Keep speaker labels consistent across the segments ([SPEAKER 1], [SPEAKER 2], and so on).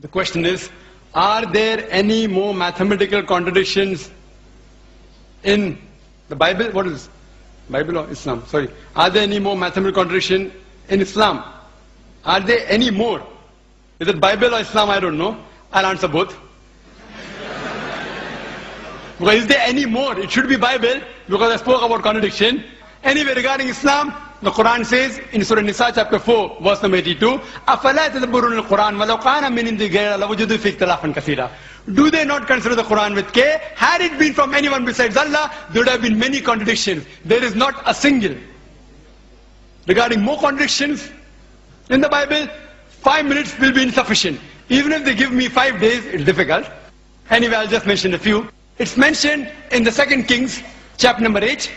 [SPEAKER 1] The question is, are there any more mathematical contradictions in the Bible? What is Bible or Islam? Sorry. Are there any more mathematical contradictions in Islam? Are there any more? Is it Bible or Islam? I don't know. I'll answer both. Because is there any more? It should be Bible, because I spoke about contradiction. Anyway, regarding Islam, the Quran says in Surah Nisa chapter 4 verse number 82, أَفَلَا تَدَبُّرُونَ الْقُرْآنَ وَلَوْ كَانَ مِنْ عِنْدِ غَيْرِ اللَّهِ لَوَجَدُوا فِيهِ اخْتِلَافًا كَثِيرًا. Do they not consider the Quran with care? Had it been from anyone besides Allah, there would have been many contradictions. There is not a single. Regarding more contradictions in the Bible, 5 minutes will be insufficient. Even if they give me 5 days, it's difficult. Anyway, I'll just mention a few. It's mentioned in the 2 Kings, chapter number 8,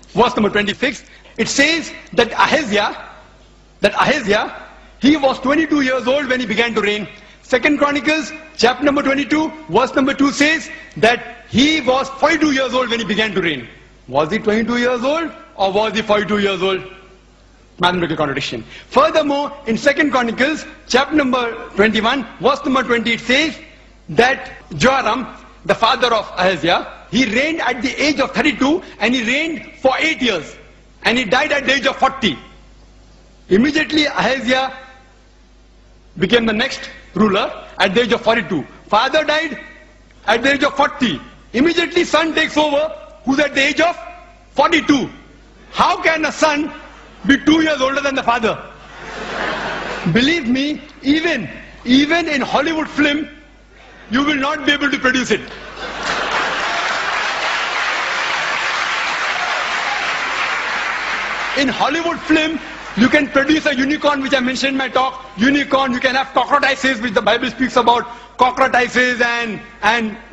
[SPEAKER 1] verse number 26. It says that Ahaziah, he was 22 years old when he began to reign. 2 Chronicles, chapter number 22, verse number 2 says that he was 42 years old when he began to reign. Was he 22 years old or was he 42 years old? Mathematical contradiction. Furthermore, in 2 Chronicles, chapter number 21, verse number 20, it says that Joram, the father of Ahaziah, he reigned at the age of 32 and he reigned for 8 years. And he died at the age of 40. Immediately Ahaziah became the next ruler at the age of 42. Father died at the age of 40. Immediately son takes over, who's at the age of 42. How can a son be 2 years older than the father? Believe me, even in Hollywood film, you will not be able to produce it. In Hollywood film, you can produce a unicorn, which I mentioned in my talk. Unicorn, you can have cockroaches, which the Bible speaks about. Cockroaches and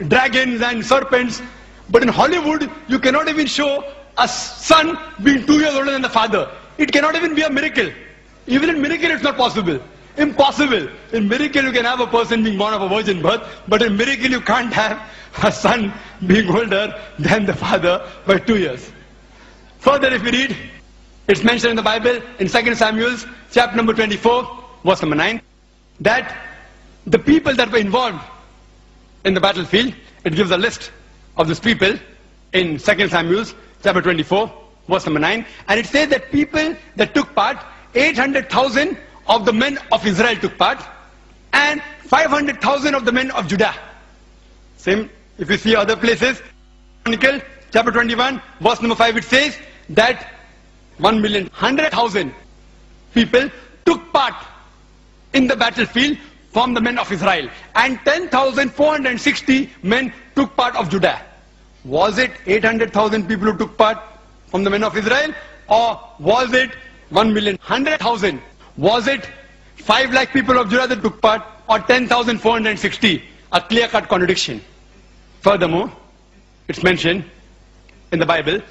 [SPEAKER 1] dragons and serpents. But in Hollywood, you cannot even show a son being 2 years older than the father. It cannot even be a miracle. Even in miracle, it's not possible. Impossible. In miracle, you can have a person being born of a virgin birth, but in miracle, you can't have a son being older than the father by 2 years. Further, if we read, it's mentioned in the Bible in 2 Samuel, chapter number 24, verse number 9, that the people that were involved in the battlefield, it gives a list of these people in 2 Samuel, chapter 24, verse number 9, and it says that people that took part, 800,000 of the men of Israel took part, and 500,000 of the men of Judah. Same, if you see other places, Chronicle, chapter 21, verse number 5, it says that 1,100,000 people took part in the battlefield from the men of Israel, and 10,460 men took part of Judah. Was it 800,000 people who took part from the men of Israel, or was it 1,100,000? Was it 5 lakh people of Judah that took part, or 10,460? A clear-cut contradiction. Furthermore, it's mentioned in the Bible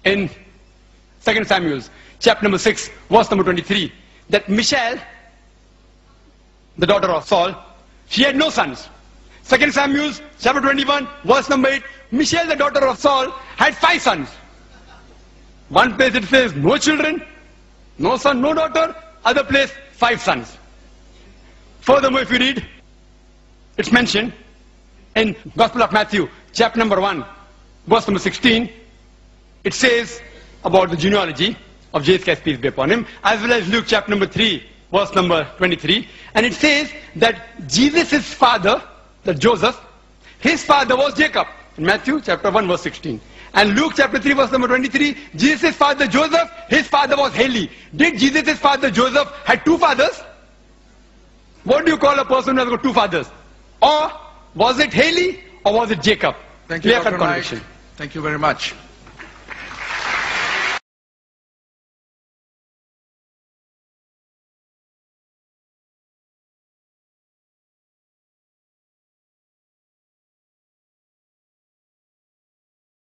[SPEAKER 1] in 2 Samuel, chapter number 6, verse number 23, that Michal, the daughter of Saul, she had no sons. 2 Samuel, chapter 21, verse number 8, Michal, the daughter of Saul, had 5 sons. One place it says no children, no son, no daughter. Other place, 5 sons. Furthermore, if you read, it's mentioned in Gospel of Matthew, chapter number 1, verse number 16, it says about the genealogy of Jesus, peace be upon him, as well as Luke chapter number 3, verse number 23, and it says that Jesus' father, that Joseph, his father was Jacob, in Matthew chapter 1, verse 16. And Luke chapter 3, verse number 23, Jesus' father Joseph, his father was Heli. Did Jesus' father Joseph had 2 fathers? What do you call a person who has got 2 fathers? Or was it Heli or was it Jacob?
[SPEAKER 2] Thank you, Dr. Naik. Thank you very much.